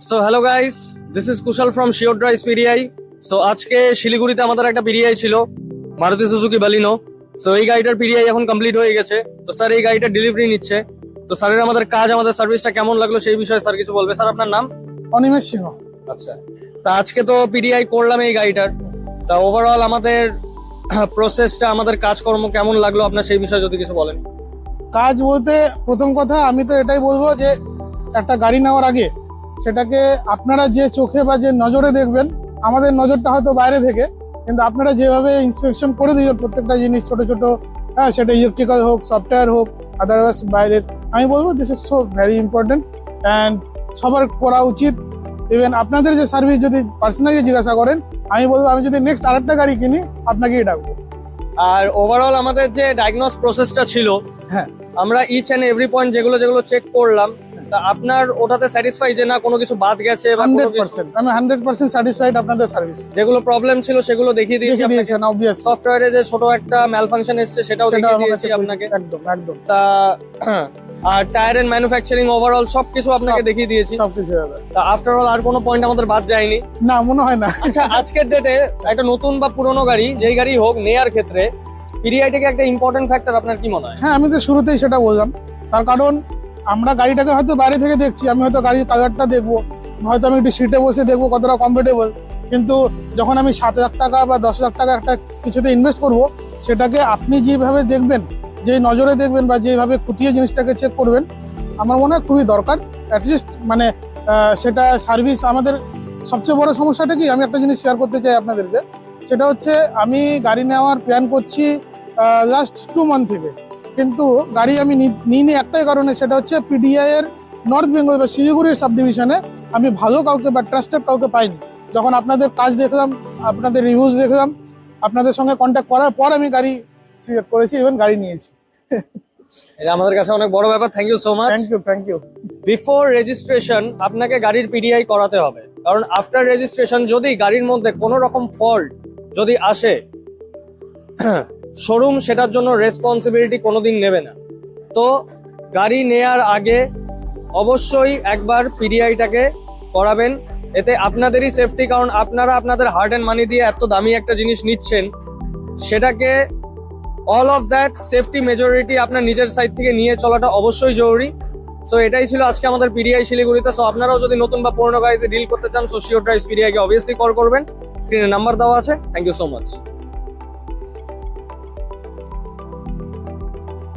So hello guys, this is Kushal from sure drive PDI. So আজকে শিলিগুড়িতে আমাদের একটা পিডিআই ছিল, মারুতি সুজুকি বালিনো। সো এই গাড়িটার পিডিআই এখন কমপ্লিট হয়ে গেছে। তো স্যার এই গাড়িটার ডেলিভারি নিচ্ছে। তো স্যারের আমাদের কাজ, আমাদের সার্ভিসটা কেমন লাগলো সেই বিষয়ে স্যার কিছু বলবে। স্যার আপনার নাম? অনিমেষ সিংহ। আচ্ছা, তা আজকে তো পিডিআই করলাম এই গাড়িটার। তা ওভারঅল আমাদের প্রসেসটা, আমাদের কাজকর্ম কেমন লাগলো আপনার সেই বিষয়ে যদি কিছু বলেন। কাজ বলতে প্রথম কথা আমি তো এটাই বলবো যে একটা গাড়ি নেওয়ার আগে সেটাকে আপনারা যে চোখে বা যে নজরে দেখবেন, আমাদের নজরটা হয়তো বাইরে থেকে, কিন্তু আপনারা যেভাবে ইন্সপেকশন করে দিবেন প্রত্যেকটা জিনিস, ছোট ছোট, হ্যাঁ সেটা ইলেকট্রিক্যাল হোক, সফটওয়্যার হোক, আদারওয়াইজ বাইরের, আমি বলবো this is so very important and সবার করা উচিত। ইভেন আপনাদের যে সার্ভিস যদি পার্সোনালি জিজ্ঞাসা করেন, আমি বলবো আমি যদি নেক্সট আরেকটা গাড়ি কিনি আপনাকেই ডাকবো। আর ওভারঅল আমাদের যে ডায়াগনোস প্রসেসটা ছিল, হ্যাঁ, আমরা ইচ এন্ড এভরি পয়েন্ট যেগুলো চেক করলাম, তা আপনার ওটাতে স্যাটিসফাই যে না কোনো কিছু বাদ গেছে বা কোনো কিছু- 100% আমি 100% স্যাটিসফাইড আপনাদের সার্ভিস। যেগুলো প্রবলেম ছিল সেগুলো দেখিয়ে দিয়েছি আপনাকে। দিয়েছেন অবভিয়াস, সফটওয়্যারে যে ছোট একটা ম্যালফাংশন এসেছে সেটাও দেখিয়ে দিয়েছি আপনাকে। একদম একদম তা আর টায়ার এন্ড ম্যানুফ্যাকচারিং ওভারঅল সবকিছু আপনাকে দেখিয়ে দিয়েছি। সবকিছু হবে। তা আফটার অল আর কোনো পয়েন্ট আমাদের বাদ যায়নি। না, মনে হয় না। আচ্ছা, আজকের ডেটে একটা নতুন বা পুরনো গাড়ি যেই গাড়ি হোক নেয়ার ক্ষেত্রে পিডিআই থেকে একটা ইম্পর্টেন্ট ফ্যাক্টর আপনার কি মনে হয়? হ্যাঁ, আমি তো শুরুতেই সেটা বললাম। তার কারণ আমরা গাড়িটাকে হয়তো বাইরে থেকে দেখছি, আমি হয়তো গাড়ির কালারটা দেখবো, হয়তো আমি একটু সিটে বসে দেখবো কতটা কমফোর্টেবল, কিন্তু যখন আমি 7 লাখ টাকা বা 10 লাখ টাকা একটা কিছুতে ইনভেস্ট করবো, সেটাকে আপনি যেভাবে দেখবেন, যে নজরে দেখবেন বা যেভাবে খুঁটিয়ে জিনিসটাকে চেক করবেন, আমার মনে হয় খুবই দরকার। অ্যাটলিস্ট মানে সেটা সার্ভিস। আমাদের সবচেয়ে বড় সমস্যাটা কি, আমি একটা জিনিস শেয়ার করতে চাই আপনাদেরকে, সেটা হচ্ছে আমি গাড়ি নেওয়ার প্ল্যান করছি লাস্ট 2 মান্থ থেকে, কিন্তু গাড়ি আমি নিইনি একটাই কারণে, সেটা হচ্ছে পিডিআই এর নর্থ বেঙ্গল বা শিলিগুড়ির সাব ডিভিশনে আমি ভালো কাউকে বা ট্রাস্টেড কাউকে পাইনি। যখন আপনাদের কাজ দেখলাম, আপনাদের রিভিউজ দেখলাম, আপনাদের সঙ্গে কন্ট্যাক্ট করার পর আমি গাড়ি সিলেক্ট করেছি, ইভেন গাড়ি নিয়েছি। এটা আমাদের কাছে অনেক বড় ব্যাপার। Thank you so much. Thank you. Before registration আপনাকে গাড়ির পিডিআই করাতে হবে, কারণ আফটার রেজিস্ট্রেশন যদি গাড়ির মধ্যে কোনো রকম ফল্ট যদি আসে, শোরুম সেটার জন্য রেসপন্সিবিলিটি কোনোদিন নেবে না। তো গাড়ি নেয়ার আগে অবশ্যই একবার পিডিআইটাকে করাবেন, এতে আপনাদেরই সেফটি। কারণ আপনারা আপনাদের হার্ড অ্যান্ড মানি দিয়ে এত দামি একটা জিনিস নিচ্ছেন, সেটাকে all of that safety majority আপনার নিজের সাইড থেকে নিয়ে চলাটা অবশ্যই জরুরি। তো এটাই ছিল আজকে আমাদের পিডিআই শিলিগুড়িতে। সো আপনারাও যদি নতুন বা পুরনো গাড়িতে ডিল করতে চান, সো শিওর ড্রাইভ পিডিআইকে অবভিয়াসলি কল করবেন। স্ক্রিনে নাম্বার দেওয়া আছে। Thank you so much.